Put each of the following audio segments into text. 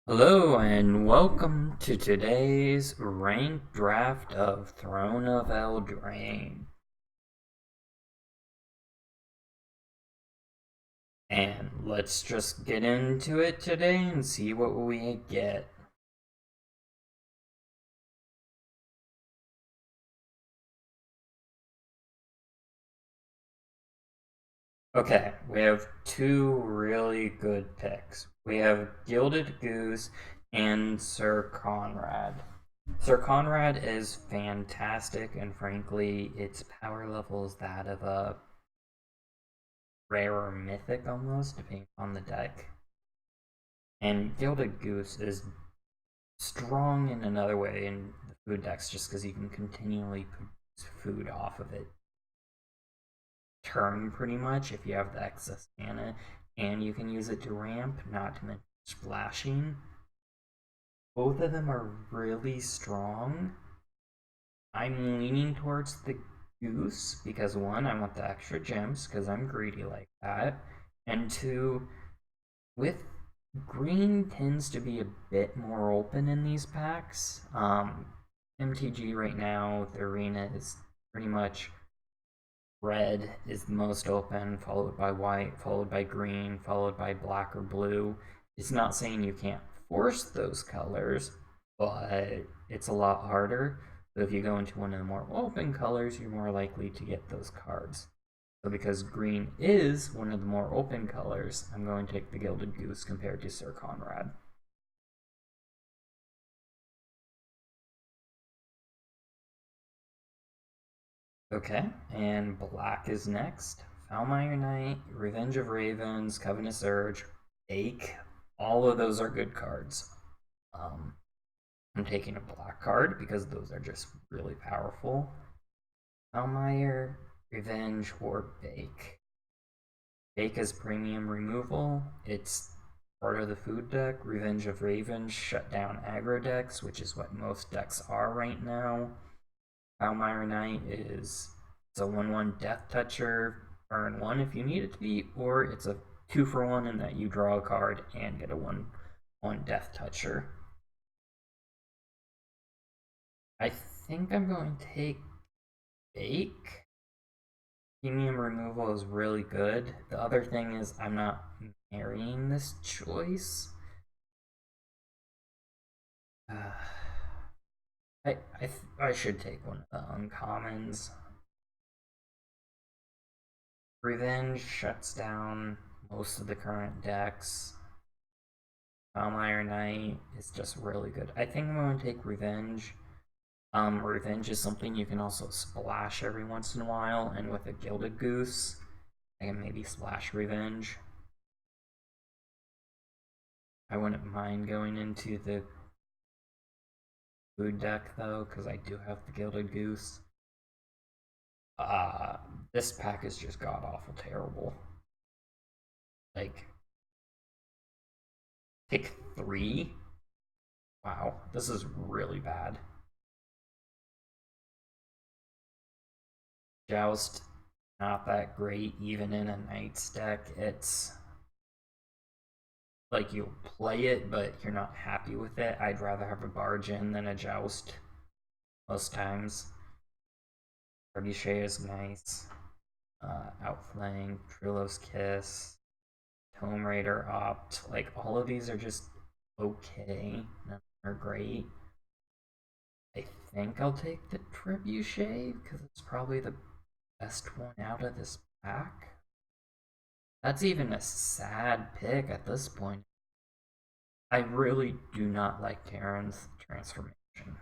Hello and welcome to today's ranked draft of Throne of Eldraine. And let's just get into it today and see what we get. Okay, we have two really good picks. We have Gilded Goose and Sir Conrad. Sir Conrad is fantastic, and frankly, its power level is that of a rare or mythic almost, depending on the deck. And Gilded Goose is strong in another way in the food decks just because you can continually produce food off of it. Turn pretty much if you have the excess mana, and you can use it to ramp, not to mention splashing. Both of them are really strong. I'm leaning towards the goose because one, I want the extra gems because I'm greedy like that, and two, with green tends to be a bit more open in these packs. MTG right now, the arena is pretty much red is the most open, followed by white, followed by green, followed by black or blue. It's not saying you can't force those colors, but it's a lot harder. So if you go into one of the more open colors, you're more likely to get those cards. So because green is one of the more open colors, I'm going to take the Gilded Goose compared to Sir Conrad. Okay, and black is next. Foulmire Knight, Revenge of Ravens, Covenant Surge, Ache. All of those are good cards. Um, I'm taking a black card because those are just really powerful. Foulmire, Revenge, or Bake. Bake is premium removal. It's part of the food deck. Revenge of Ravens shut down aggro decks, which is what most decks are right now. Foulmire Knight is it's a 1/1 Death Toucher, burn 1 if you need it to be, or it's a 2-for-1 in that you draw a card and get a 1/1 Death Toucher. I think I'm going to take Bake. Premium removal is really good. The other thing is I'm not marrying this choice. Uh, I should take one of the uncommons. Revenge shuts down most of the current decks. Iron Knight is just really good. I think I'm going to take Revenge. Revenge is something you can also splash every once in a while, and with a Gilded Goose, I can maybe splash Revenge. I wouldn't mind going into the food deck though, because I do have the Gilded Goose. This pack is just god awful terrible. Like, pick 3? Wow, this is really bad. Joust, not that great, even in a Knight's deck. It's like you'll play it, but you're not happy with it. I'd rather have a barge in than a Joust most times. Trebuchet is nice. Outflank, Trillo's Kiss, Tome Raider Opt. Like, all of these are just okay. None are great. I think I'll take the Trebuchet because it's probably the best one out of this pack. That's even a sad pick at this point. I really do not like Terran's transformation.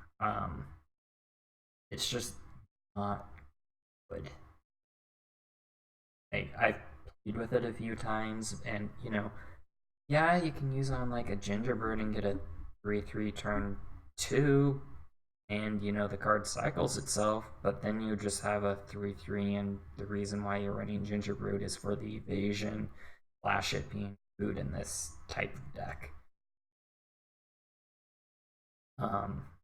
It's just not good. I've played with it a few times, and yeah, you can use it on like a Gingerbread and get a 3/3 turn 2, and the card cycles itself, but then you just have a 3/3, and the reason why you're running Gingerbread is for the evasion, flash it being food in this type of deck.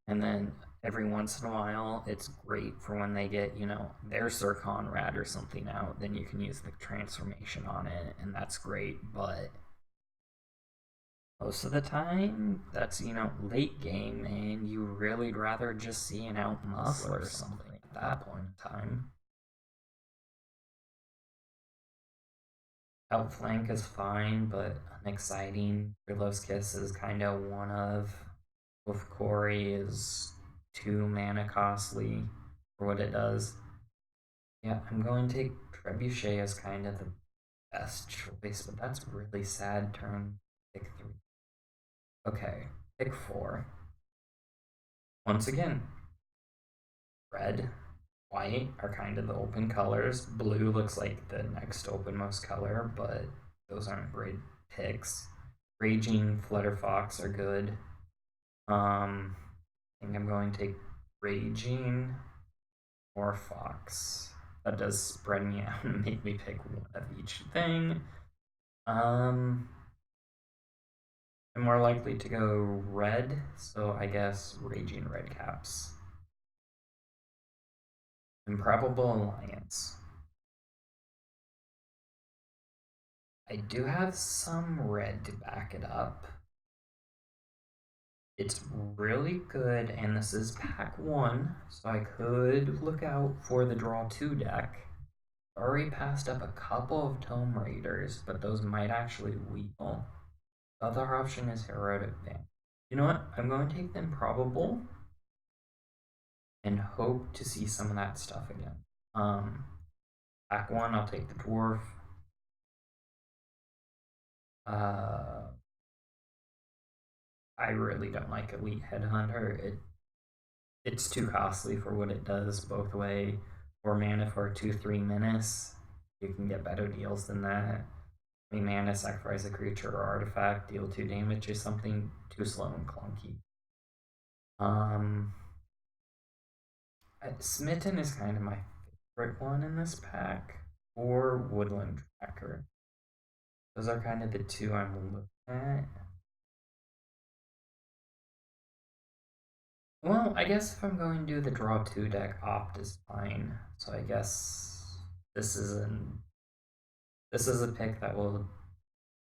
And then every once in a while, it's great for when they get, their Sir Conrad or something out. Then you can use the transformation on it, and that's great. But Most of the time, that's, late game, and you really'd rather just see an out muscle or something at that point in time. Outflank is fine, but unexciting. Rillo's Kiss is kind of one of. Wolf Quarry is 2 mana costly for what it does. Yeah, I'm going to take Trebuchet as kind of the best choice, but that's really sad. Turn pick 3. Okay, pick 4. Once again, red, white are kind of the open colors. Blue looks like the next openmost color, but those aren't great picks. Raging, Flutterfox are good. I think I'm going to take Raging or Fox. That does spread me out and make me pick one of each thing. I'm more likely to go red, so I guess Raging Redcaps. Improbable Alliance. I do have some red to back it up. It's really good, and this is pack 1, so I could look out for the draw 2 deck. Already passed up a couple of Tome Raiders, but those might actually wheel. The other option is Heroic Band. You know what? I'm going to take the Improbable and hope to see some of that stuff again. Pack 1, I'll take the Dwarf. I really don't like Elite Headhunter. It's too costly for what it does both way. 4 mana for 2/3 menace. You can get better deals than that. 3 mana, sacrifice a creature or artifact, deal 2 damage is something too slow and clunky. Smitten is kind of my favorite one in this pack, or Woodland Tracker. Those are kind of the two I'm looking at. Well, I guess if I'm going to do the draw 2 deck, Opt is fine. So I guess this is a pick that will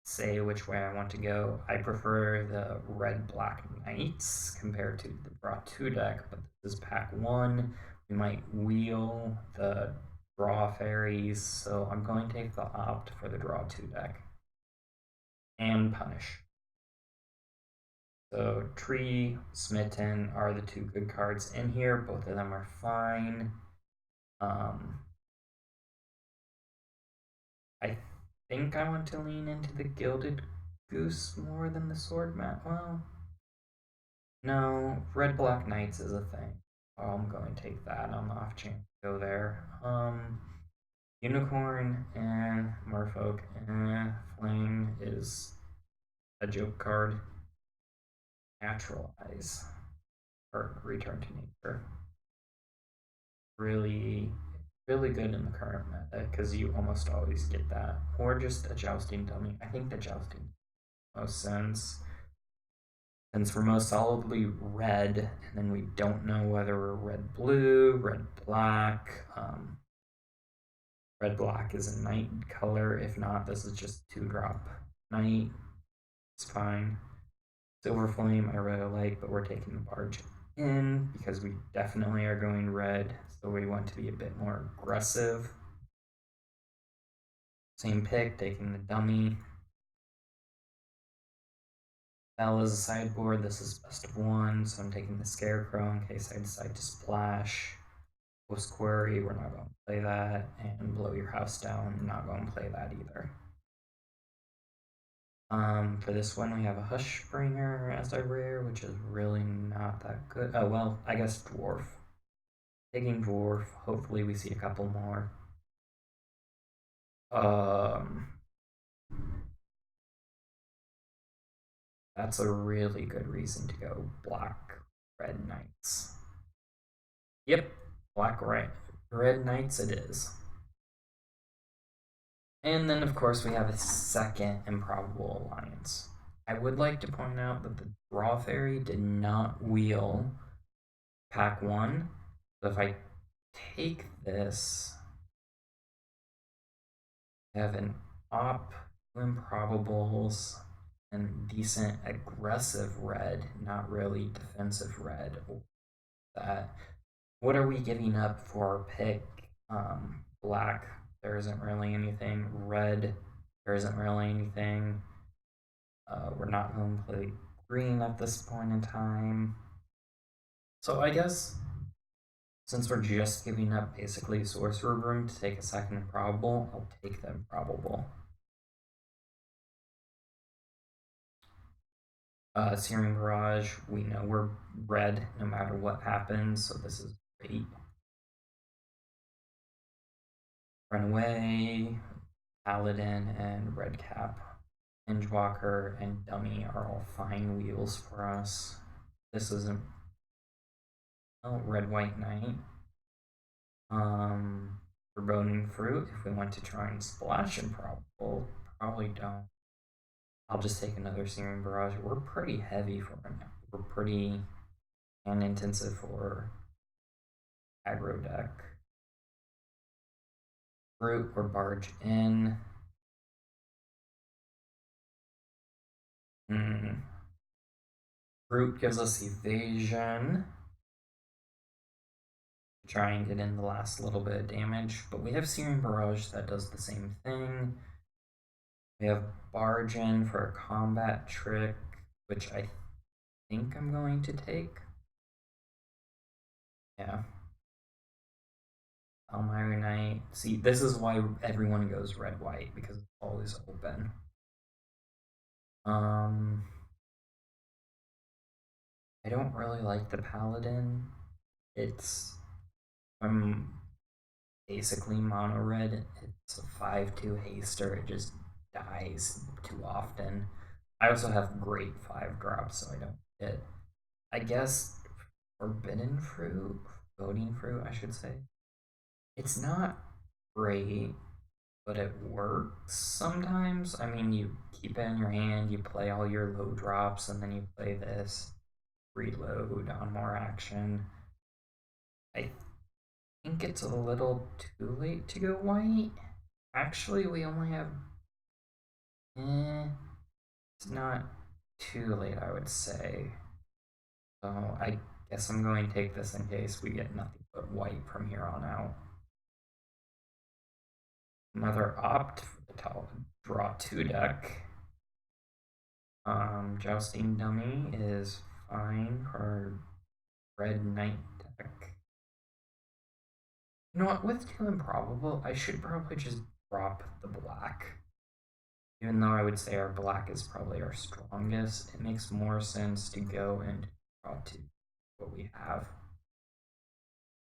say which way I want to go. I prefer the Red Black Knights compared to the draw 2 deck, but this is pack 1. We might wheel the draw fairies, so I'm going to take the Opt for the draw 2 deck. And Punish. So Tree, Smitten are the 2 good cards in here. Both of them are fine. I think I want to lean into the Gilded Goose more than the Sword Mat. Well, no, Red Black Knights is a thing. Oh, I'm going to take that on the off chance to go there. Unicorn and Merfolk Flame is a joke card. Naturalize or Return to Nature. Really, really good in the current meta because you almost always get that, or just a Jousting Dummy. I think the Jousting makes most sense since we're most solidly red, and then we don't know whether we're red blue, red black. Red black is a night color. If not, this is just 2-drop night. It's fine. Silver Flame I really like, but we're taking the Barge in because we definitely are going red, so we want to be a bit more aggressive. Same pick, taking the Dummy. Bell is a sideboard. This is best of 1, so I'm taking the Scarecrow in case I decide to splash. Post Query, we're not going to play that. And Blow Your House Down, not going to play that either. For this one, we have a Hushbringer as our rare, which is really not that good. Oh, well, I guess Dwarf. Taking Dwarf, hopefully we see a couple more. That's a really good reason to go Black Red Knights. Yep, Black Red Knights it is. And then, of course, we have a second Improbable Alliance. I would like to point out that the Draw Fairy did not wheel pack 1. So if I take this, I have an Op, 2 Improbables, and decent aggressive red, not really defensive red. That. What are we giving up for our pick? Black, there isn't really anything. Red, there isn't really anything. We're not going to play green at this point in time. So I guess since we're just giving up basically sorcerer room to take a second improbable, I'll take the improbable. Searing Barrage, we know we're red no matter what happens, so this is great. Runaway, Paladin, and Redcap. Hingewalker and Dummy are all fine wheels for us. This isn't. Oh, Red White Knight. Foreboding Fruit, if we want to try and splash improbable, probably don't. I'll just take another Searing Barrage. We're pretty heavy for it now. We're pretty hand intensive for aggro deck. Fruit or Barge in. Fruit gives us evasion. Try and get in the last little bit of damage, but we have Searing Barrage that does the same thing. We have Barge in for a combat trick, which I think I'm going to take. Yeah. Elmira Knight. See, this is why everyone goes red-white, because it's always open. I don't really like the Paladin. It's basically mono red. It's a 5/2 haster. It just dies too often. I also have great 5-drops, so I don't get. I guess Forbidden Fruit, Voting Fruit, I should say. It's not great, but it works sometimes. I mean, you keep it in your hand, you play all your low drops, and then you play this. Reload on more action. I think it's a little too late to go white. Actually, we only have. It's not too late, I would say. So I guess I'm going to take this in case we get nothing but white from here on out. Another opt for the top draw 2 deck. Jousting Dummy is fine for Red Knight deck. You know what, with 2 improbable, I should probably just drop the black. Even though I would say our black is probably our strongest, it makes more sense to go and draw 2 what we have.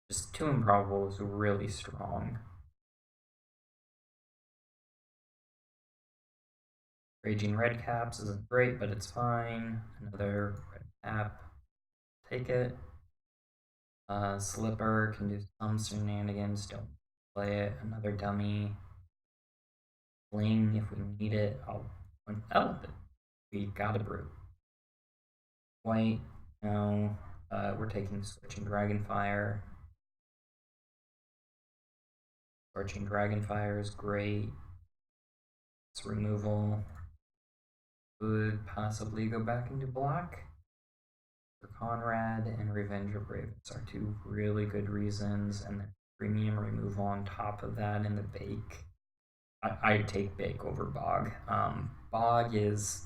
Just 2 improbable is really strong. Raging Red Caps isn't great, but it's fine. Another red cap. Take it. Slipper can do some shenanigans. Don't play it. Another dummy. Fling if we need it. Oh, we got a brute. White. No. We're taking Scorching Dragonfire. Scorching Dragonfire is great. It's removal. Could possibly go back into black. For Conrad and Revenge of Ravens are 2 really good reasons, and then premium removal on top of that in the bake. I'd take bake over bog. Bog is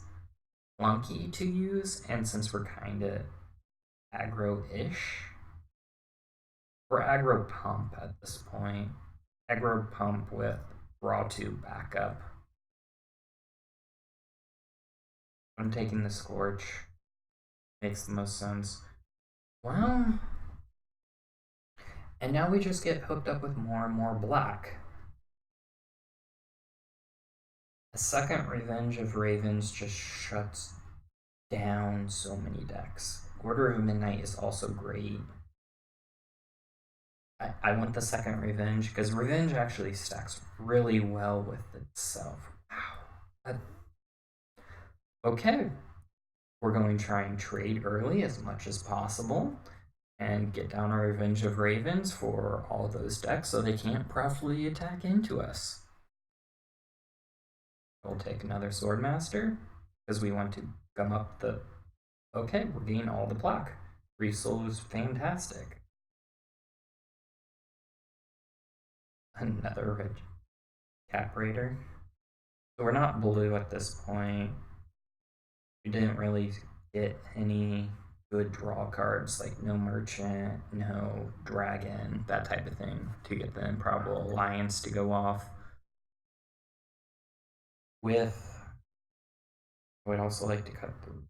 clunky to use, and since we're kind of aggro-ish, we're aggro pump at this point. Aggro pump with draw 2 backup. I'm taking the Scorch. Makes the most sense. Well, and now we just get hooked up with more and more black. The second Revenge of Ravens just shuts down so many decks. Order of Midnight is also great. I want the second Revenge because Revenge actually stacks really well with itself. Wow. Okay. We're going to try and trade early as much as possible and get down our Revenge of Ravens for all those decks so they can't profitably attack into us. We'll take another Swordmaster. because we want to gum up the. Okay, we're getting all the black. Resoul is fantastic. Another red cap raider. So we're not blue at this point. We didn't really get any good draw cards, like no merchant, no dragon, that type of thing, to get the improbable alliance to go off. With, I would also like to cut through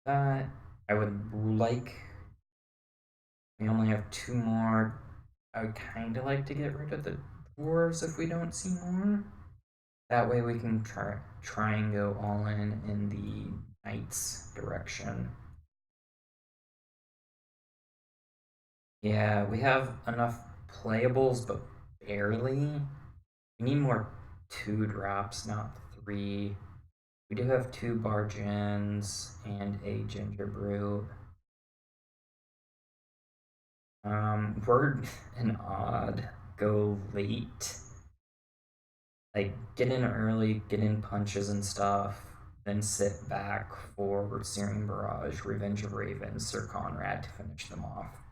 that. I would like, we only have 2 more. I would kind of like to get rid of the dwarves if we don't see more. That way we can try and go all in the knights direction. Yeah, we have enough playables, but barely. We need more 2 drops, not 3. We do have 2 bargains and a ginger brew. We're an odd go late. Like, get in early, get in punches and stuff, then sit back for Searing Barrage, Revenge of Ravens, Sir Conrad to finish them off.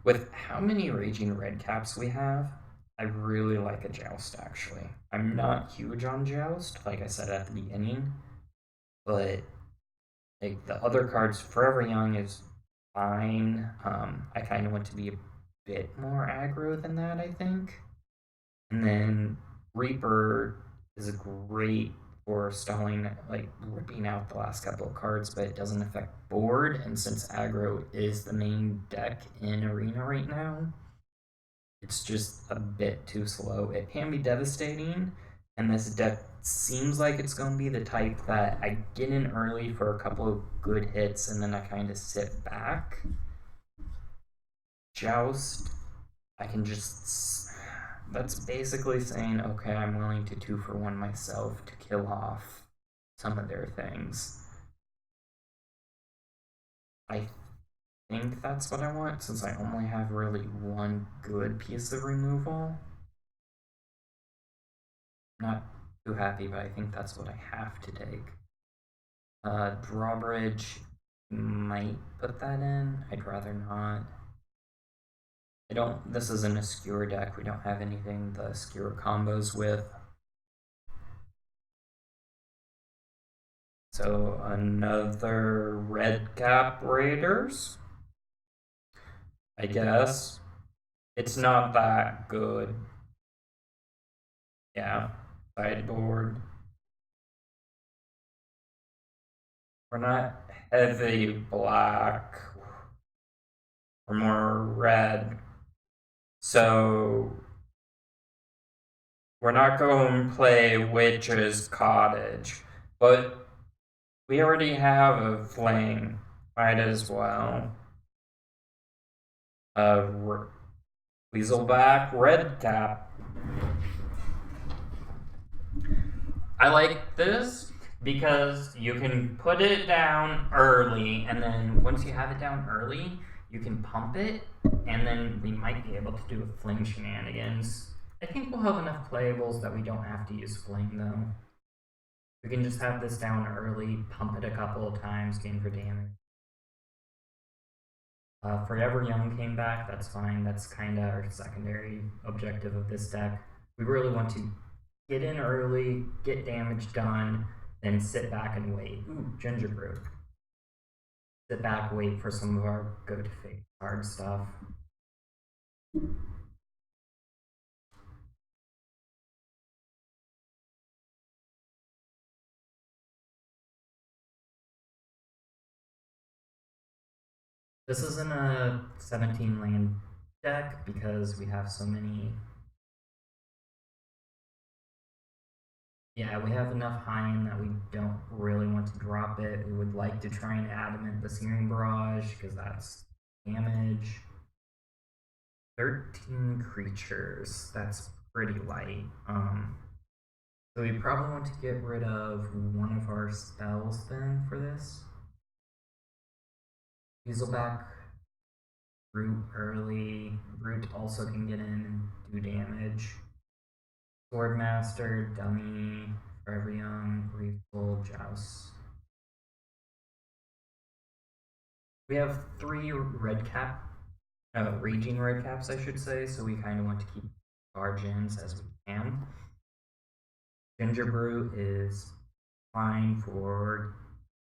With how many Raging Red Caps we have, I really like a Joust, actually. I'm not huge on Joust, like I said at the beginning, but like the other cards, Forever Young is fine. I kind of want to be a bit more aggro than that, I think. And then Reaper is great for stalling, like ripping out the last couple of cards, but it doesn't affect board. And since aggro is the main deck in Arena right now, it's just a bit too slow. It can be devastating, and this deck seems like it's going to be the type that I get in early for a couple of good hits, and then I kind of sit back. Joust, I can just. That's basically saying, okay, I'm willing to 2-for-1 myself to kill off some of their things. I think that's what I want, since I only have really 1 good piece of removal. Not too happy, but I think that's what I have to take. Drawbridge might put that in. I'd rather not. This isn't a skewer deck. We don't have anything the skewer combos with. So another red cap raiders. I guess. It's not that good. Yeah. Sideboard. We're not heavy black. We're more red. So we're not going to play Witch's Cottage. But we already have a fling. Might as well. Weaselback red cap. I like this because you can put it down early, and then once you have it down early, you can pump it, and then we might be able to do a fling shenanigans. I think we'll have enough playables that we don't have to use fling, though. We can just have this down early, pump it a couple of times, gain for damage. Forever Young came back, that's fine. That's kind of our secondary objective of this deck. We really want to get in early, get damage done, then sit back and wait. Ooh, Ginger Brew. Sit back, wait for some of our good fake card stuff. This isn't a 17 land deck because we have so many. Yeah, we have enough high-end that we don't really want to drop it. We would like to try and adamant the Searing Barrage because that's damage. 13 creatures. That's pretty light. So we probably want to get rid of one of our spells then for this. Weaselback Root early. Root also can get in and do damage. Swordmaster, Dummy, Forever Young, Refold, Joust. We have 3 raging red caps, I should say, so we kind of want to keep guardians as we can. Ginger Brew is fine for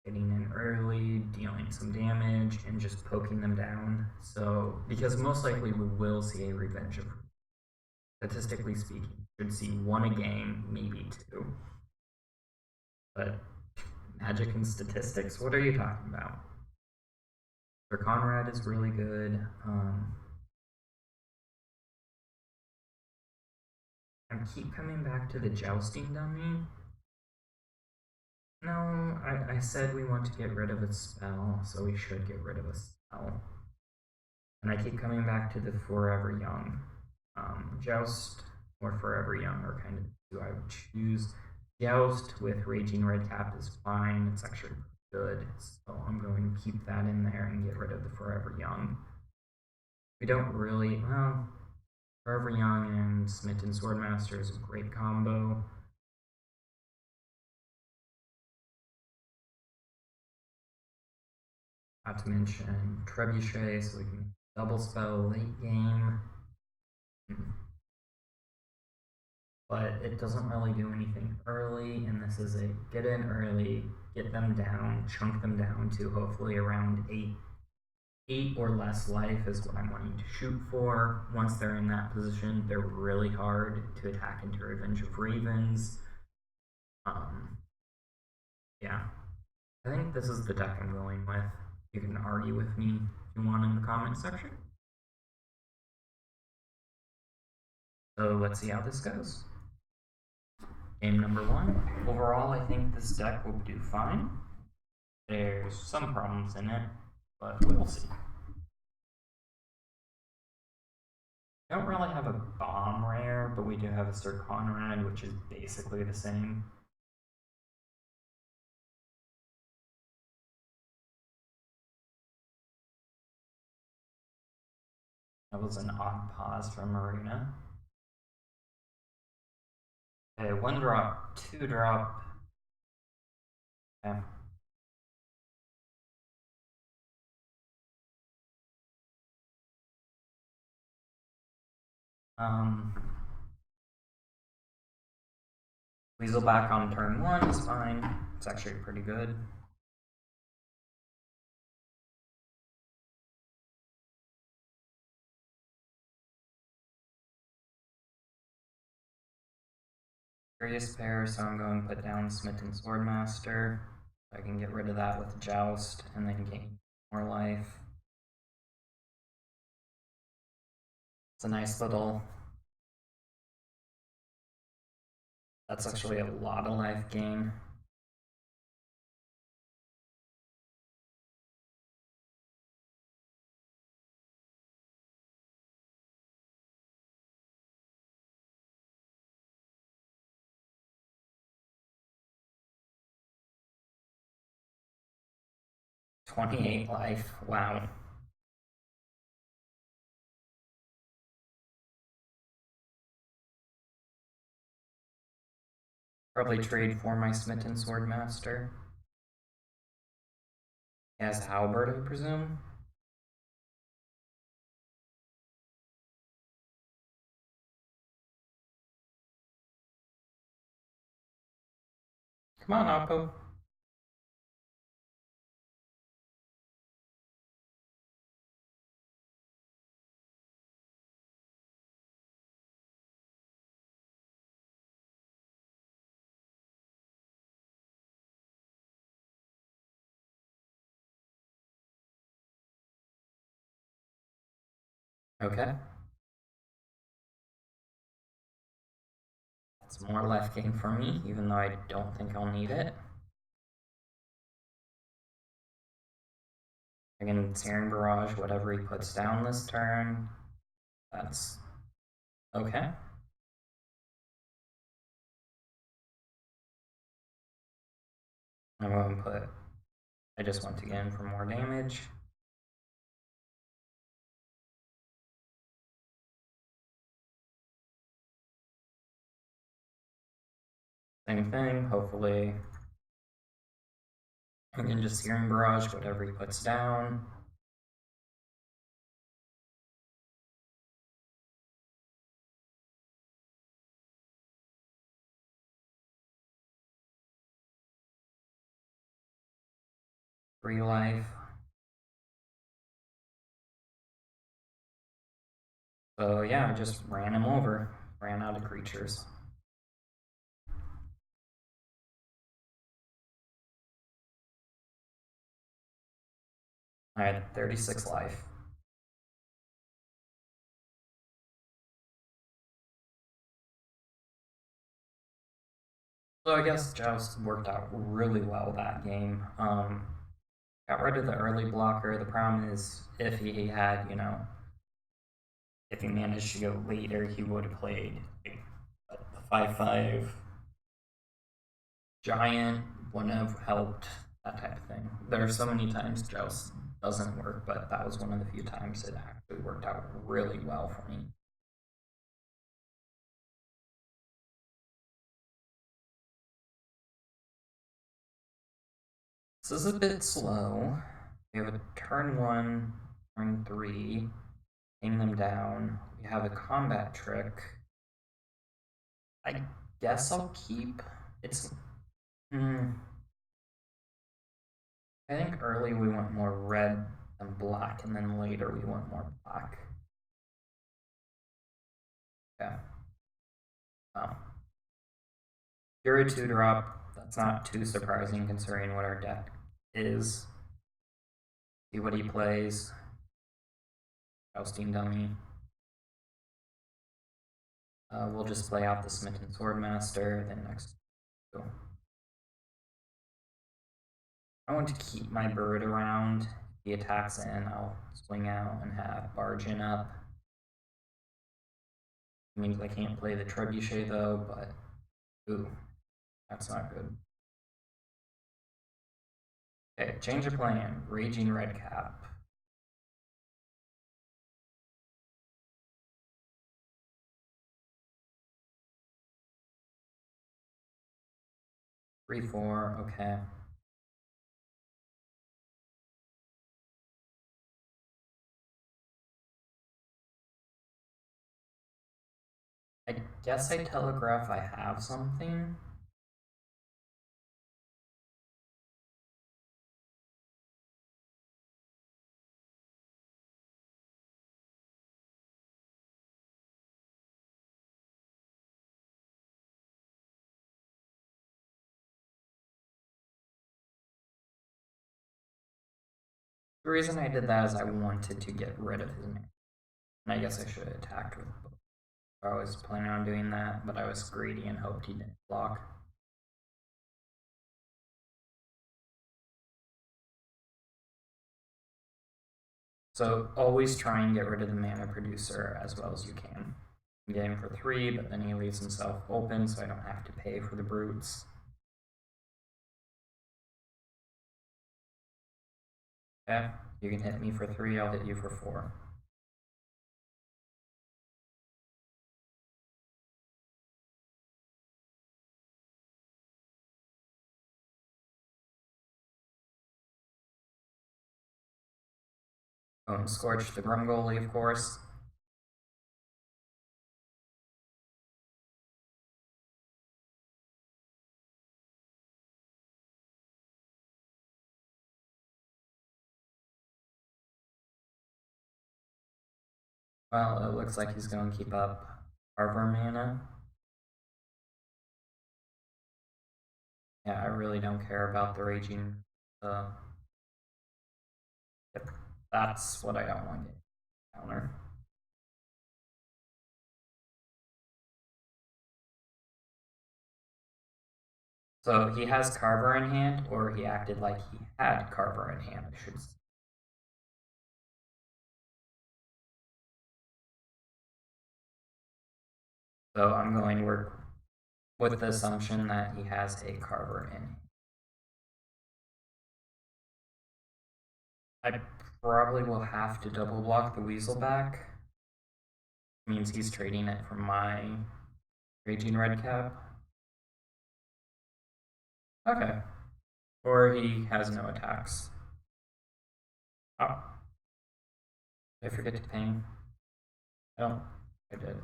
getting in early, dealing some damage, and just poking them down. So, because most likely we will see a Revenge of, statistically speaking, should see 1 a game, maybe 2. But Magic and statistics, what are you talking about? For Conrad is really good. I keep coming back to the Jousting Dummy. No, I said we want to get rid of a spell, so we should get rid of a spell. And I keep coming back to the Forever Young. Joust or Forever Young are kind of the 2 I would choose. Joust with Raging Red Cap is fine. It's actually good, so I'm going to keep that in there and get rid of the Forever Young. We don't really, well, Forever Young and Smitten Swordmaster is a great combo. Not to mention Trebuchet, so we can double spell late game. But it doesn't really do anything early, and this is a get in early, get them down, chunk them down to hopefully around 8 or less life is what I'm wanting to shoot for. Once they're in that position, they're really hard to attack into Revenge of Ravens. Yeah, I think this is the deck I'm going with. You can argue with me if you want in the comment section. So let's see how this goes. Game number 1. Overall, I think this deck will do fine. There's some problems in it, but we'll see. I don't really have a bomb rare, but we do have a Sir Conrad, which is basically the same. That was an odd pause from Arena. Okay, 1 drop, 2 drop. Okay. Weasel back on turn 1 is fine. It's actually pretty good. Curious pair, so I'm going to put down Smitten Swordmaster. I can get rid of that with Joust and then gain more life. It's a nice little... That's actually a lot of life gain. $28 life, wow. Probably trade for my Smitten Swordmaster. He has Halberd, I presume. Come on, Oppo. Okay. That's more life gain for me, even though I don't think I'll need it. Again, Searing Barrage, whatever he puts down this turn, that's okay. I'm going to put, I just went again for more damage. Same thing, hopefully I can just Searing Barrage whatever he puts down. Free life. So yeah, I just ran him over. Ran out of creatures. I had 36 life. So I guess Joust worked out really well that game. Got rid of the early blocker. The problem is if he had, if he managed to go later, he would have played the 5/5 giant, wouldn't have helped, that type of thing. There are so many times Joust doesn't work, but that was one of the few times it actually worked out really well for me. This is a bit slow. We have a turn 1, turn 3, aim them down. We have a combat trick. I guess I'll keep. It's. I think early we want more red than black, and then later we want more black. Yeah. You're a 2-drop. That's not too surprising considering what our deck is. See what he plays. Jousting Dummy. We'll just play out the Smitten Swordmaster, then next. Go. I want to keep my bird around. If he attacks in, I'll swing out and have Bargain up. It means I can't play the Trebuchet though, but ooh, that's not good. Okay, change of plan. Raging Redcap. Three, 4, okay. I guess I telegraph I have something. The reason I did that is I wanted to get rid of his man. And I guess I should have attacked with both. I was planning on doing that, but I was greedy and hoped he didn't block. So always try and get rid of the mana producer as well as you can. I'm getting for 3, but then he leaves himself open so I don't have to pay for the brutes. Okay, you can hit me for 3, I'll hit you for 4. Scorch the Grumgoli, of course. Well, it looks like he's going to keep up Carver mana. Yeah, I really don't care about the Raging. Yep, that's what I don't want to counter. So he has Carver in hand, or he acted like he had Carver in hand, I should say. So I'm going to work with the assumption that he has a Carver in. I probably will have to double block the Weaselback. It means he's trading it for my Raging Redcap. Okay. Or he has no attacks. Oh. Did I forget to ping? Oh, I did.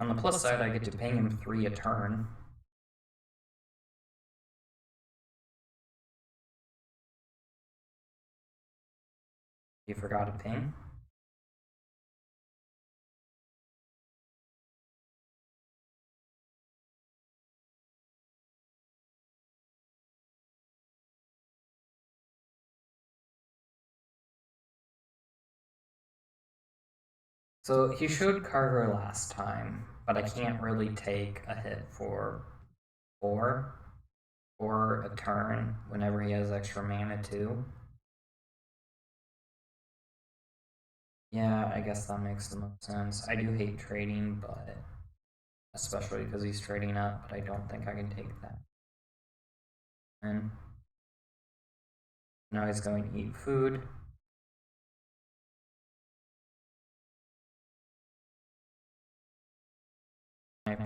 On the plus side, I get to ping him 3 a turn. You forgot to ping? So he showed Carver last time, but I can't really take a hit for 4 or a turn whenever he has extra mana too. Yeah, I guess that makes the most sense. I do hate trading, but especially because he's trading up, but I don't think I can take that. And now he's going to eat food.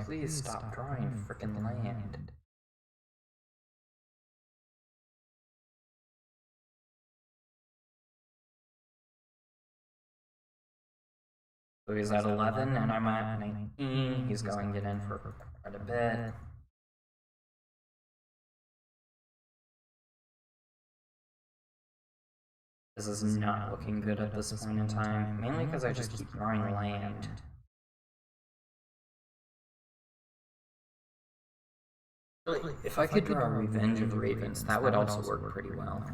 Please stop drawing frickin' land. So he's at 11 and I'm at 19. He's going to get in for quite a bit. This is not looking good at this point in time, mainly because I just keep drawing land. If I could draw Revenge of Ravens, that would also work pretty well.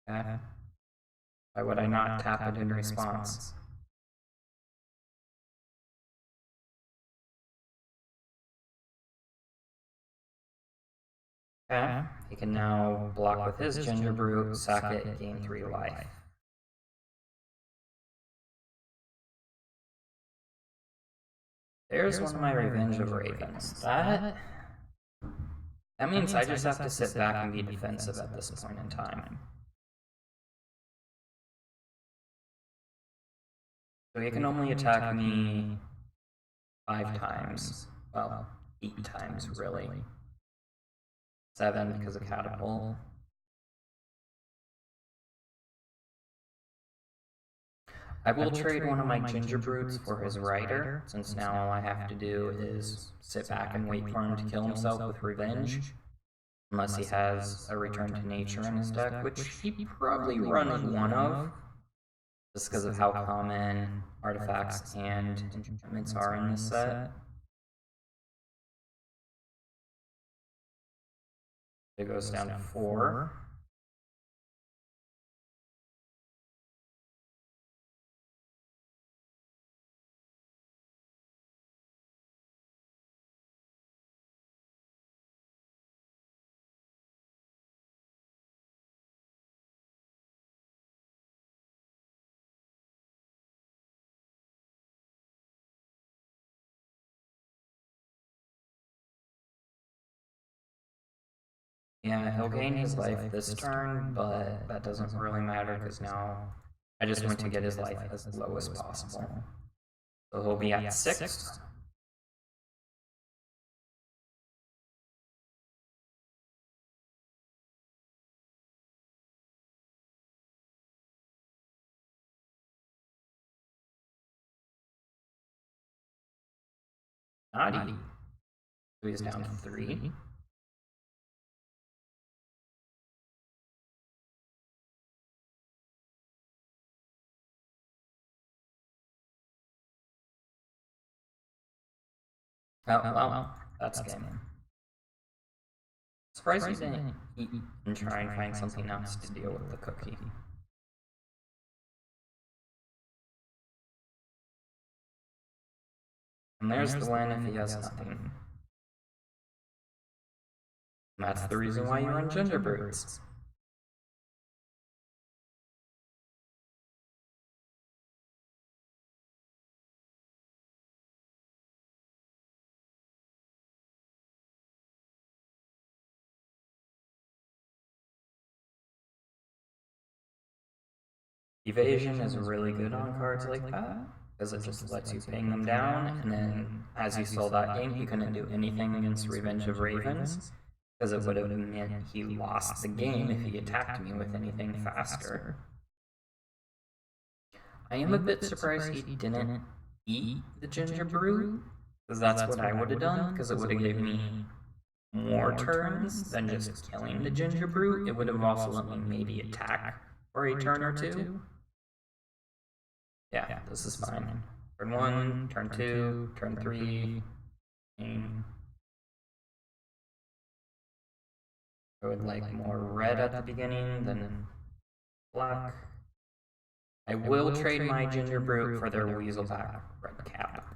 Okay. Why would I not tap it in response? Okay. He can now block with his Ginger Brew, sack it, gain 3 life. There's one of my Revenge of Ravens. That means I just have to sit back and be defensive at this point in time. So he can only attack me 5 times. Well, 8 times, really. 7 because of Catapult. I will trade one of my Ginger Brutes for his Rider, since now all I have to do is sit back and wait for him to kill himself with Revenge. Unless he has a Return to Nature in his deck, which he probably runs one of, just because of how common artifacts and enchantments are in this set. It goes down to 4. Yeah, he'll gain his life this turn, but that doesn't really matter because now I just want to get his life as low as possible. So he'll be at 6. Naughty. So he's down to 3. Oh, well, that's game. Surprised he didn't eat and try and find something else to deal with the cookie. And there's the win if he has nothing. And that's the reason why you run Ginger Brutes. Evasion is really good on cards like that, because it just lets you ping them down, and then, as you saw that game, he couldn't do anything against Revenge of Ravens, because it would have meant he lost the game if he attacked me with anything faster. I am a bit surprised he didn't eat the Ginger Brew, because that's what I would have done, because it would have given me more turns than just killing the Ginger Brew. It would have also let me maybe attack for a turn or two. Yeah, this is fine. Turn 1, turn 2, turn 3. I would like more red at the beginning than black. I will trade my Ginger Brute for their Weaselback red cap.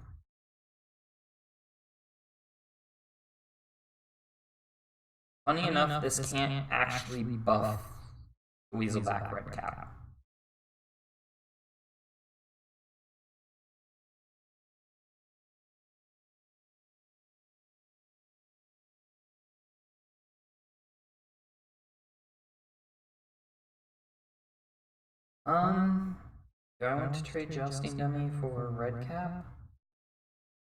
Funny enough, this can't actually buff Weaselback red cap. Do I want to trade Jousting Dummy for red cap?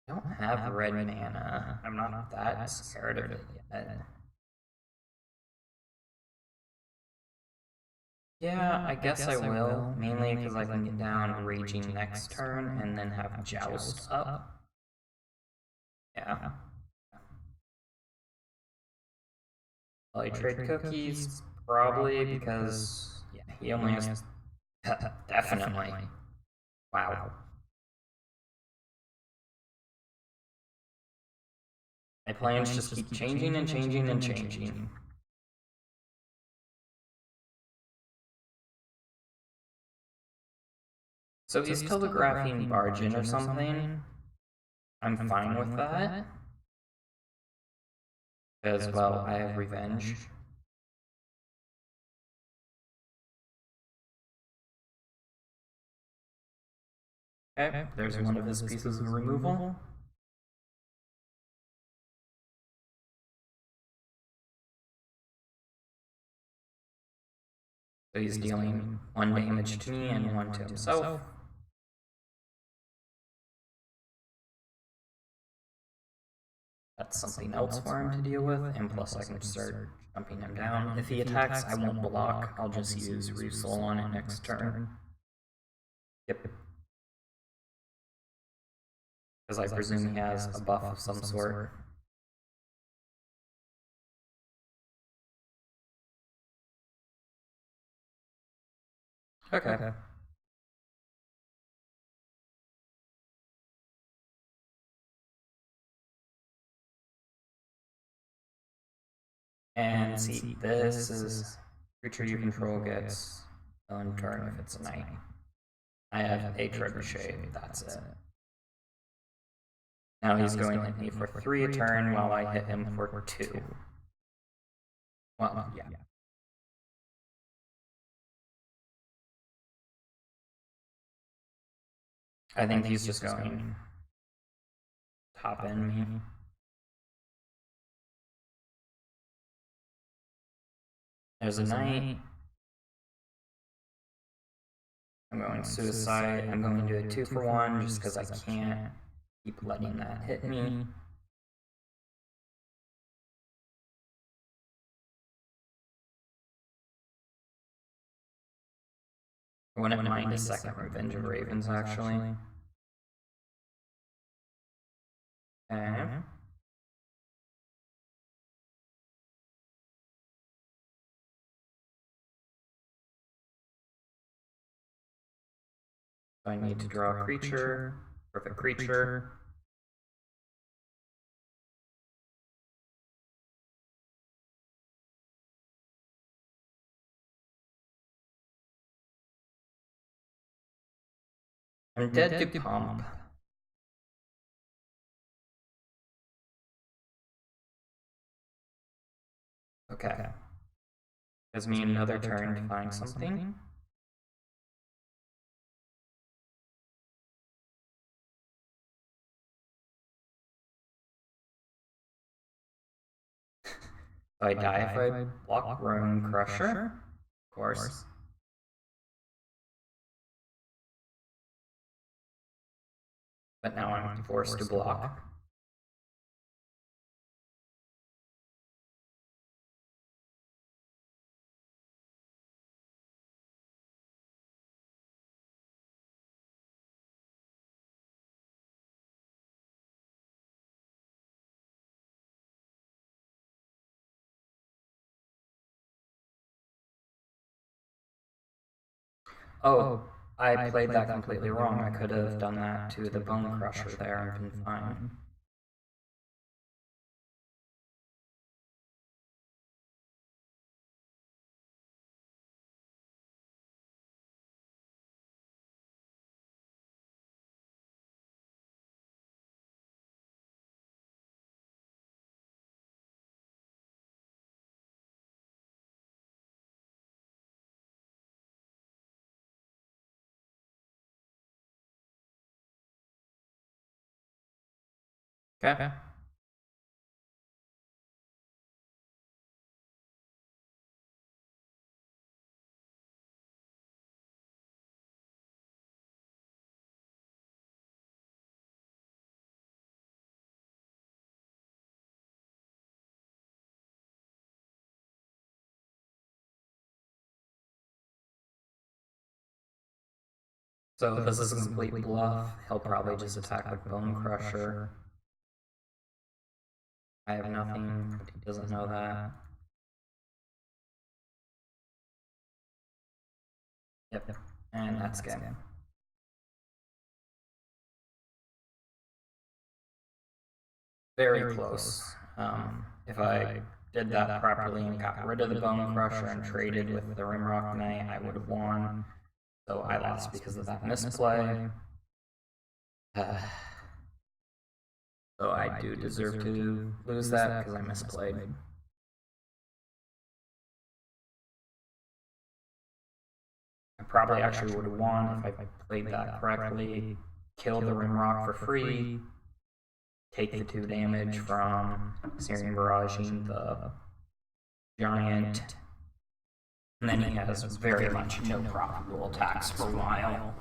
I don't have red mana. I'm not that scared of it yet. Yeah, I guess I will, mainly because I can get down Raging next turn and then have Joust up. Yeah. Will I trade cookies? Probably, because yeah, he only has... Definitely. Wow. My plans just keep changing and changing and changing. So he's telegraphing Bargain or something. I'm fine with that. Because, well, I have Revenge. Okay, there's one of his pieces of removal. So he's dealing 1 damage to me and 1 to himself. That's something else for him to deal with, and plus I can start jumping him down. If he attacks, I won't block. I'll just use Resoul on it next turn. Yep. Because I presume he has a buff of some sort. Okay. And see, this is creature you control gets on turn if it's a knight. I have a trebuchet, that's it. Now he's going to hit me for 3 a turn while I hit him for 2. Well, yeah. I think he's just going top end me. There's a knight. I'm going suicide. I'm going to do a 2 for 1 just because I can't keep letting that hit me. I wouldn't mind a second Revenge of Ravens, actually. Okay. So I need to draw a creature. Perfect creature. I'm dead to pump. Okay. Gives me another turn to find something. If I die if I block Rune Crusher, of course. But now I'm forced to block. Oh, I played that completely wrong. I could have done that to the Bone Crusher there and been fine. Okay. So this is a complete bluff. He'll probably just attack with Bone Crusher. I have nothing, but he doesn't know that. Yep, and that's game. Very close. If I did that properly and got rid of the Bone Crusher and traded with the Rimrock Knight, I would have won. So I lost because of that misplay. So I do deserve to lose that because I misplayed. I probably actually would have won if I played that correctly, killed the Rimrock for free, take the 2 damage from Syrian Barraging the Giant, and then he has very much no profitable attacks for a while.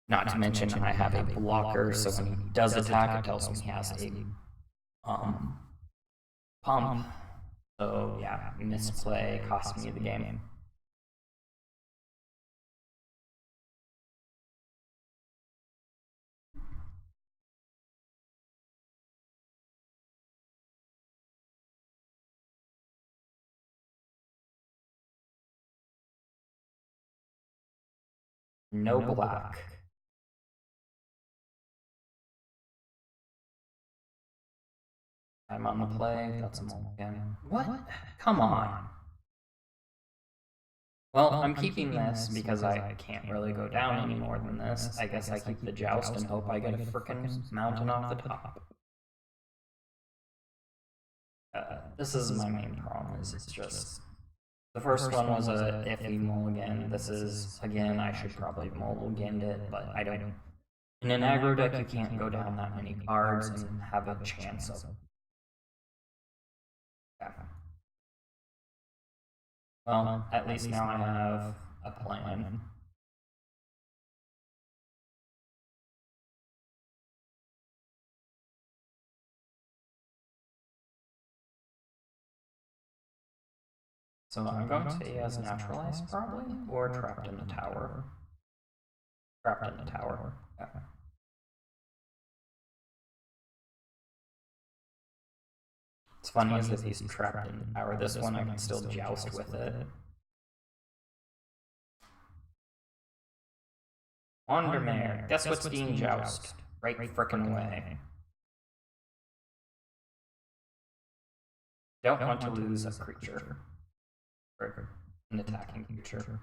Not to mention I have a blocker, so when he does attack, it tells me he has a pump. So yeah, misplay cost me the game. No black. I'm on the play, that's a mulligan. What? Come on. Well, I'm keeping this because I can't really go down any more than this. I guess I keep the Joust and hope I get a frickin' mountain off the top. This is my main problem, is it's just... The first one was a iffy mulligan. This is, again, I should probably have mulliganed it, but I don't... In an aggro deck, you can't go down that many cards and have a chance of... Yeah. Well, at least now I have a plan. So I'm going to say he has Naturalized, probably, or Trapped in the Tower. Trapped in the Tower, yeah. What's funny is that he's trapped in the tower. This one I can still joust with it. Wandermare, guess what's being joust? Right frickin' away. Don't want to lose a creature. Or an attacking creature.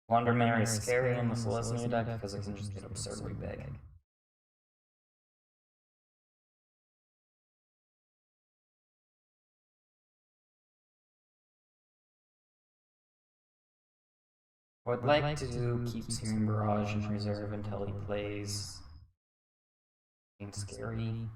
Wandermare is scary in the Selesnya deck because it can just get absurdly big. I would like to keep Searing Barrage in reserve until he plays something scary.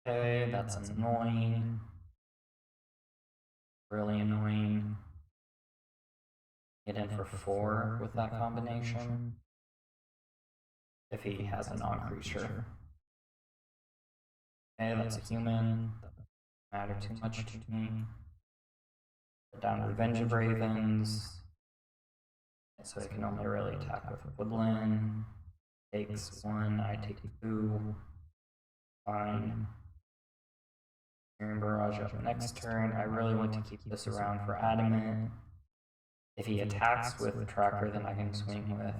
Okay, that's annoying. Really annoying. Get in for 4 with that combination. If he has a non-creature. Okay, that's a human. Doesn't matter too much to me. Put down Revenge of Ravens. So I can only really attack with Woodland. Takes 1, I take 2. Fine. Searing Barrage up next turn. I really want to keep this around for Adamant. If he attacks with Tracker, then I can swing with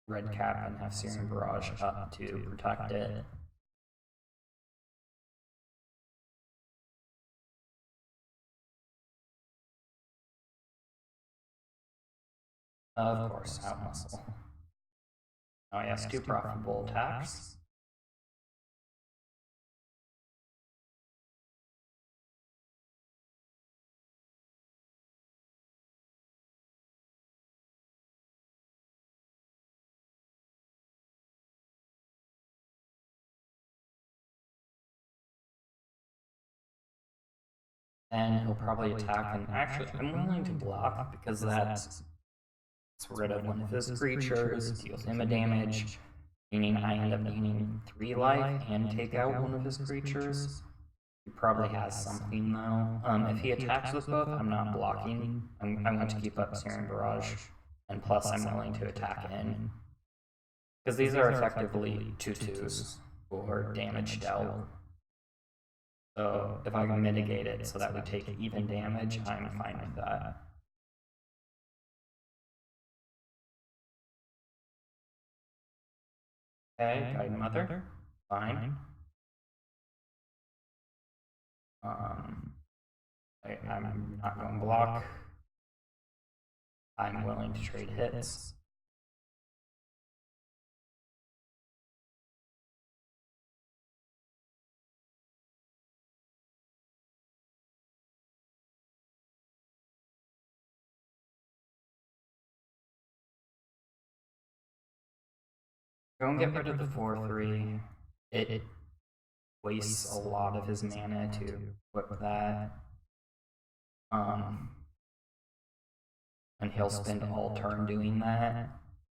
Red Cap and have Searing Barrage up to protect it. Of course, Out Muscle. Oh yes, 2 profitable attacks. And he'll probably attack, and actually, I'm willing to block because that's rid of one of his creatures, deals him a damage, meaning I end up gaining 3 life and take out one of his creatures. He probably has something though. If he attacks with both, I'm not blocking. I want to keep up Searing Barrage, and plus I'm willing to attack in. Because these are effectively 2/2s for damage dealt. So if I can mitigate it so that we take even damage, I'm fine with that. Okay, Guide Mother, fine. I'm not going to block. I'm willing to trade hits. Go and get rid of the 4/3. It wastes a lot of his mana to equip that. And he'll spend all turn doing that.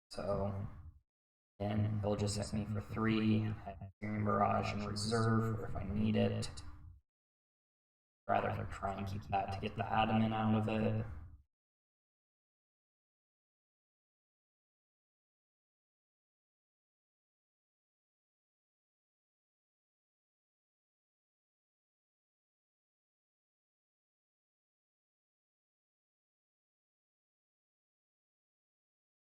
So then he'll just set me for 3. I have Searing Barrage in reserve or if I need it. Rather than try and keep that to get the Adamant out of it.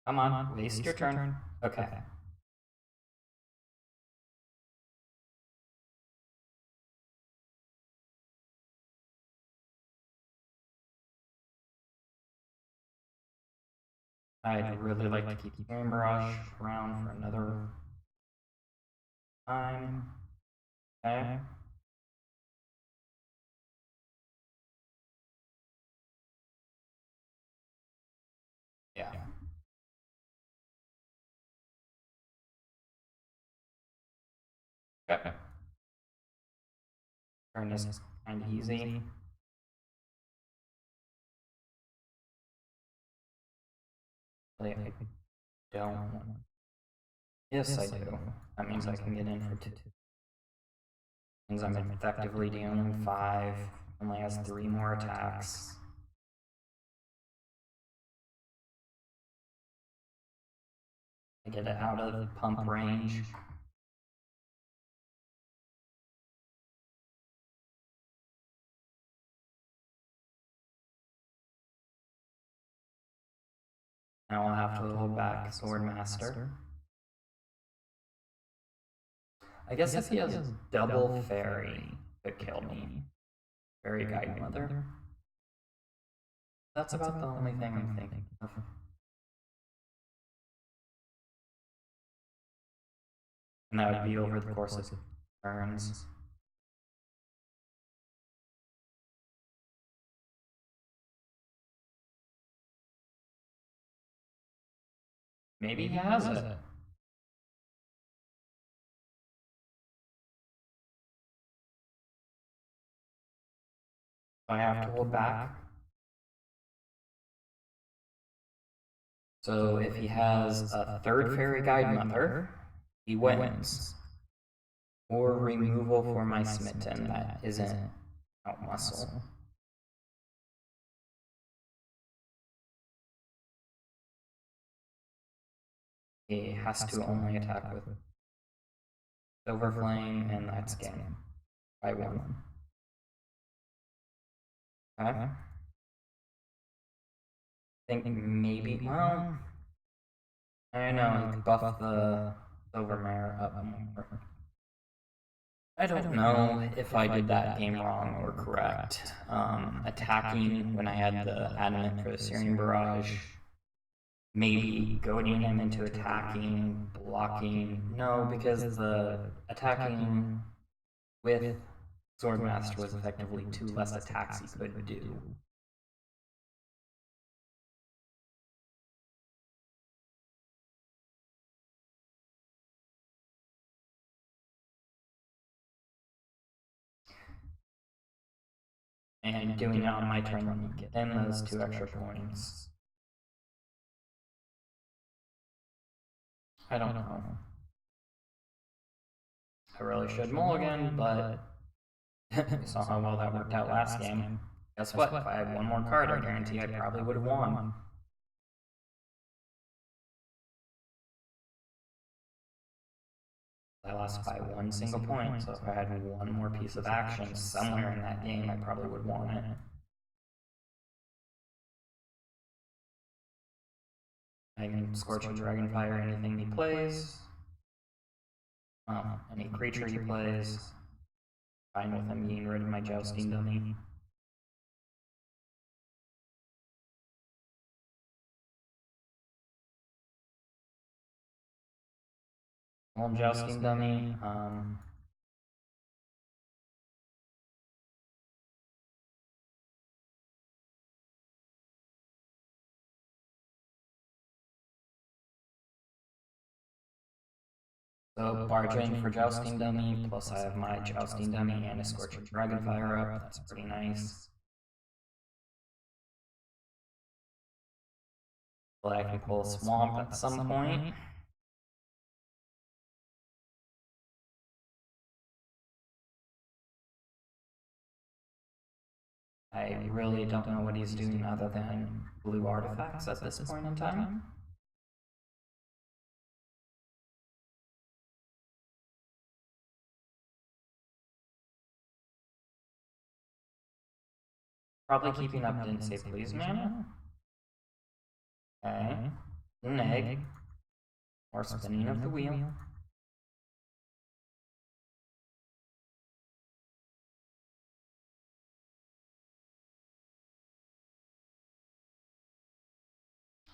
Come on, waste your turn. Okay. I'd really like to keep Searing Barrage around for another time. Okay. Yeah. Okay. Turn is kind of easy. I don't want. Yes, I do. That means I can get in for 2. Means I'm effectively dealing 5. Only has 3 more attacks. I get it out of pump range. Now I'll have to hold back Swordmaster. I guess if he has double Fairy, it could kill me. Fairy Guide Mother. That's about the only thing I'm thinking of. And that would be over the course of turns. Maybe he has it. I have to hold back. So if he has a third fairy guide mother, he wins. Or removal for my smitten that isn't out muscle. He has to only attack with Silver Flame, and that's game. By 1. Okay. I think maybe, well, I know, he buffed the Silver Mare up more. I don't know if I did that game wrong or correct. Attacking when I had the Adamant for the Searing Barrage, maybe goading him into attacking, blocking. No, because the attacking with Swordmaster was effectively 2 less attacks he could do. And doing it on my turn when you get in those 2 extra points. I don't know. I really should mulligan, but we saw how well that worked out last game. Guess what? If I had one more card, I guarantee I probably would have won. I lost by 1 single point, so if I had one more piece of action somewhere in that game, I probably would have won it. I can Scorching Dragonfire anything he plays. Any creature he plays. Fine with him getting rid of my Jousting Dummy. Old Jousting Dummy. So barging for Jousting Dummy, plus I have my Jousting Dummy and a Scorching Dragonfire up. That's pretty nice. Well, I can pull a Swamp at some point. I really don't know what he's doing other than blue artifacts at this point in time. Probably keeping up didn't say please mana. Okay. An egg. Or spinning of the wheel.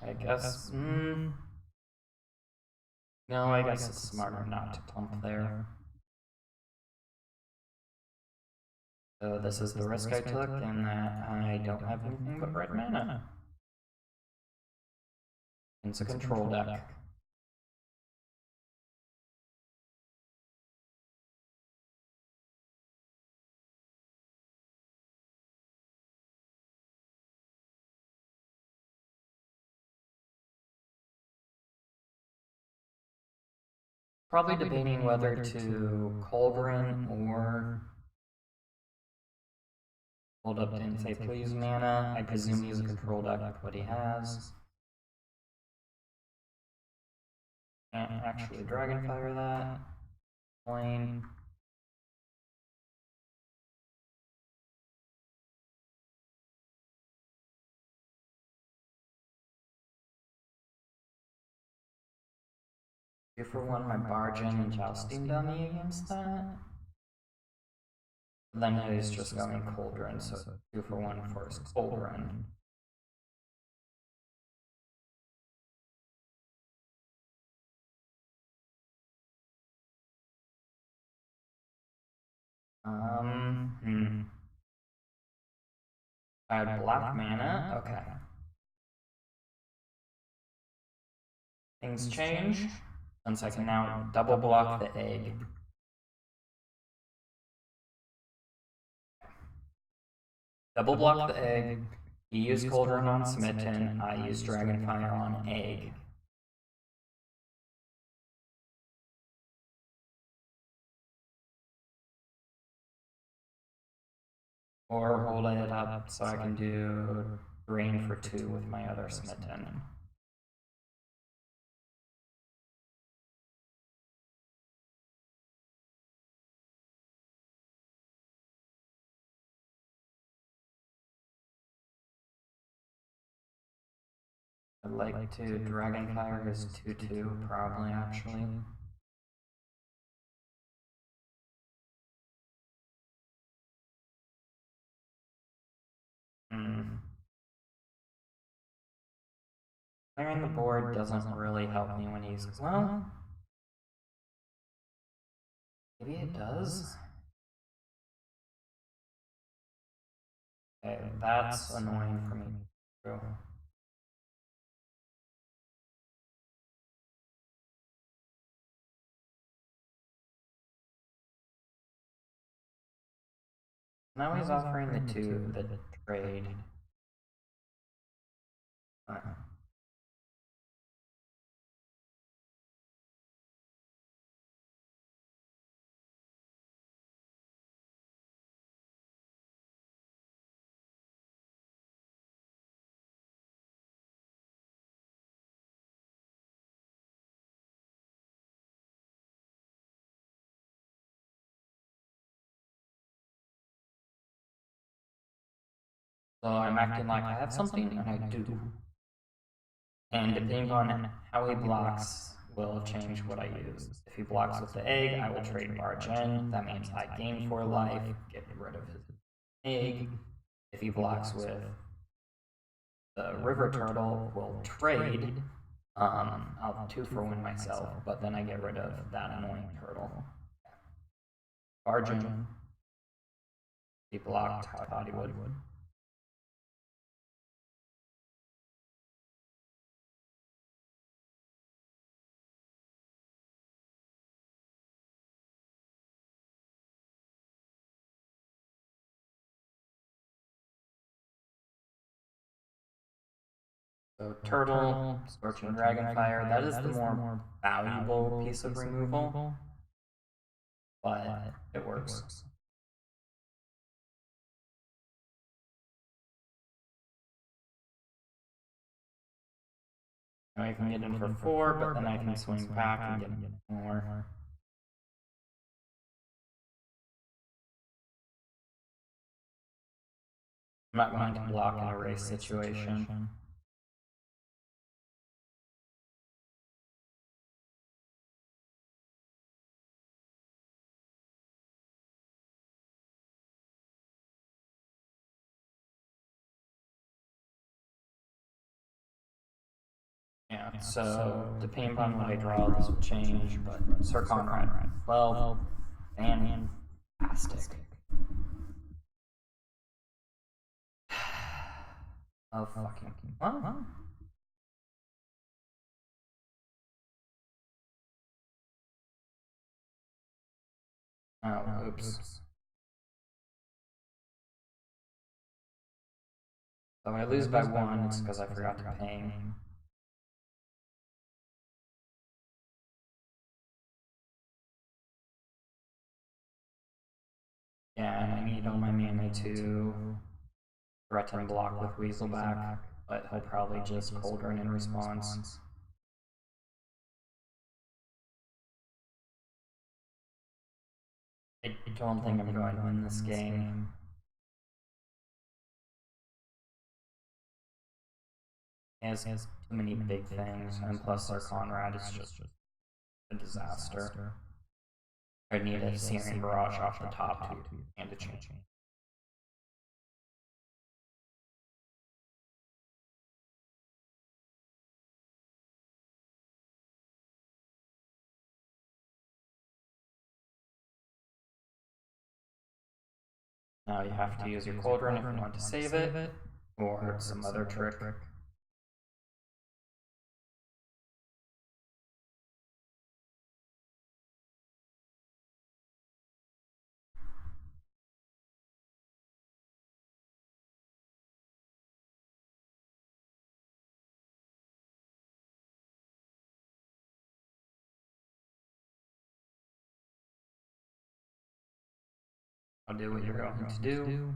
I guess, no, I guess it's smarter not to plump there. So this is the risk I took, in that I don't have anything but red mana. It's a control deck. Probably debating whether to Cauldron or hold up and say please mana. I presume he's a control deck with what he has. Can't actually Dragonfire that. Plane. Two for 1 my Bargain and Jousting Dummy against that. Then he's just going Cauldron, so 2 for 1 for his Cauldron. I had black mana. Okay. I things change, since I can now double block the egg. Double block the egg, you use Cauldron on Smitten, I use Dragonfire on egg. Or hold it up so I can do Drain for 2 with my other Smitten. I'd like to Dragonfire is 2/2, probably actually. Clearing the board doesn't really help me when he's, well, maybe it does? Okay, that's annoying for me. True. Now he's offering the trade. So I'm acting like I have something, and I do. And depending on how he blocks will change what I use. If he blocks with the egg, I will trade Barge in. That means I gain 4 life, get rid of his egg. If he blocks with the River Turtle, we'll trade. I'll 2 for 1 myself, but then I get rid of that annoying turtle. Barge in. He blocked how I thought he would. So Turtle, Scorching Dragonfire, that is the more valuable piece of removal, but it works. Now I can get in for 4, but then I can swing back and get more. I'm not going to block in a race situation. Yeah, so depending on what I draw, this will change, but Sir Conrad, well, fantastic. Oh, fucking. Well. Oh, oops. So I lose by 1, it's because I forgot to pay him. Yeah, and I need all my mana to threaten block with Weaselback, but he'll probably just Cauldron in response. I don't think I'm going to win this game. He has too many big things, and plus our Conrad is just a disaster. I need a Searing Barrage off the top to and a change. Now you have to use your Cauldron if you want to save it, or some other trick. I'll do what you're going to do.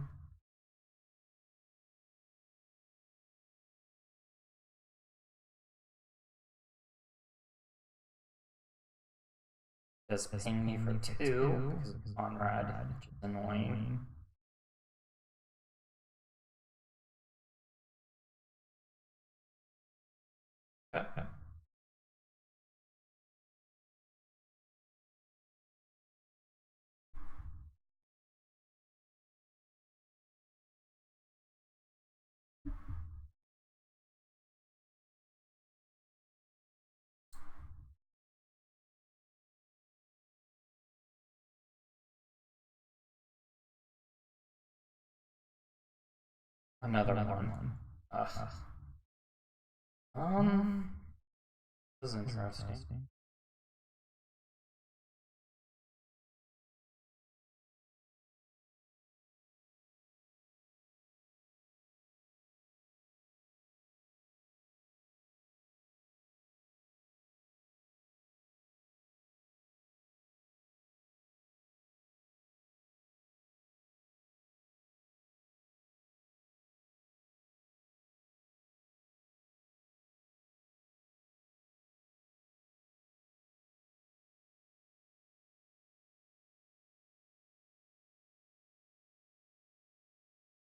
Just ping me for 2 because it's on red, which is annoying. Another one. Ugh. This is interesting.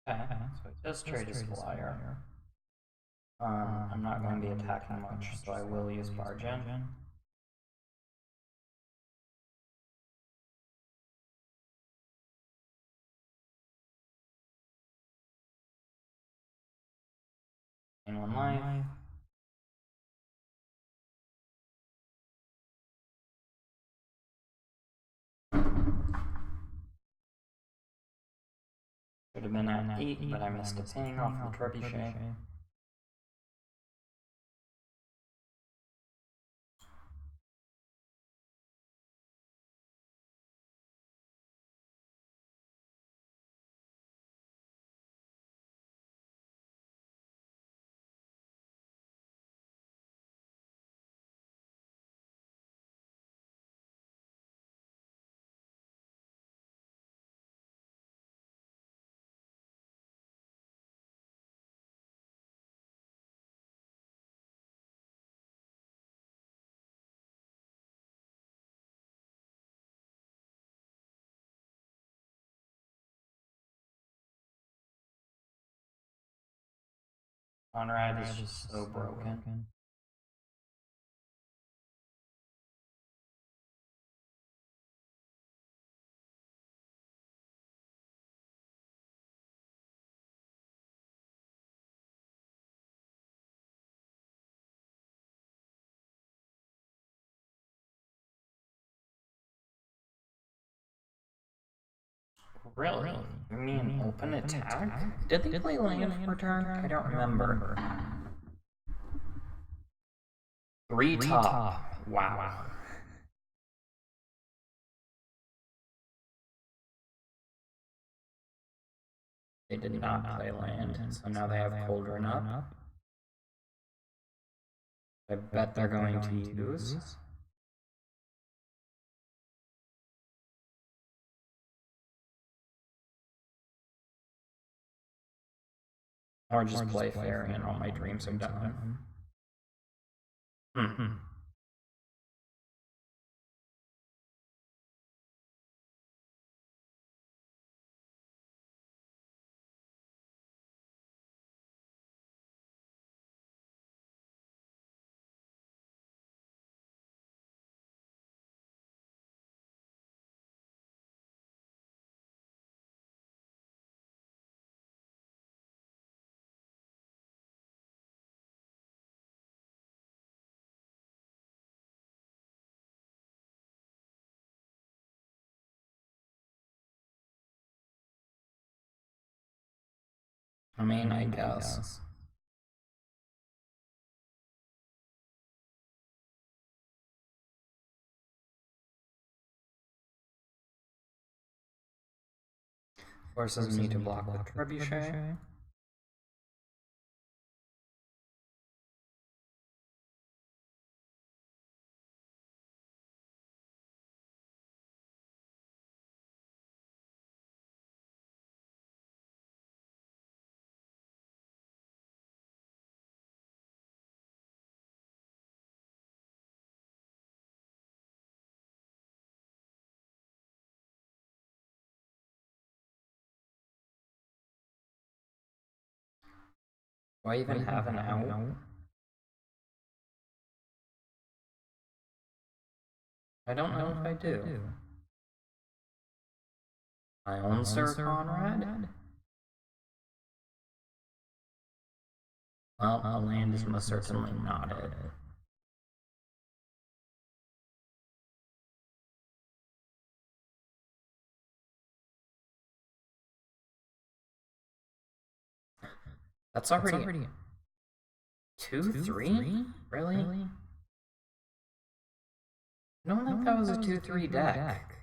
Okay, so just trade a Squire. I'm not going to be attacking much, so I will use Bargain. In 1 life. Should have been at 8, but I missed a ping off the Trebuchet. Conrad is just so broken. Really? You mean open attack? Did they play land for turn? I don't remember. 3 top. Wow. They did not play land, so now they have Cauldron up. I bet they're going to use. Or just play Fairy and all my dreams are done. I mean, I guess. Forces me to block the Trebuchet. Do I even have an out? I don't know if I do. My own Sir Conrad? Well, a land is most certainly not it. That's already 2-3? Really? I don't think that was a 2-3 deck.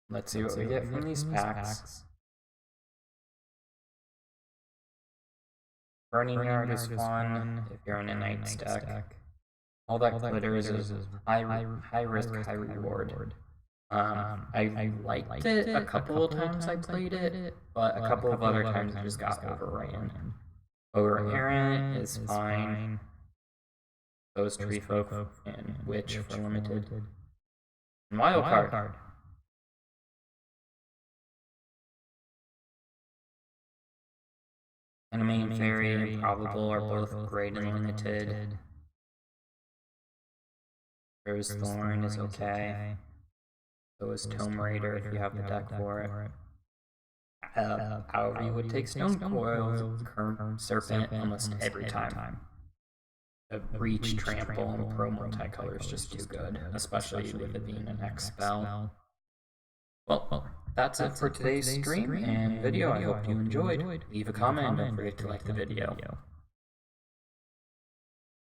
Let's see what we get from these packs. Burning Yard is fun if you're in a Knight's deck. All that glitters is high risk, high reward. I liked it a couple of times I played it, but a couple of other times it just got overran. Aaron is fine. Those Tree Folk and Witch for limited. And Wild Card. Enemy and Fairy and Probable are both great and limited. Rose Thorn is okay. So is Tome Raider if you have the deck for it. However, you would take Stone Coils, Current Serpent almost every time. The Reach, Trample, and Pro Multicolor is just too good, especially with it being an X spell. Well, that's it for today's stream and video. I hope you enjoyed. Leave a comment and don't forget to like the video.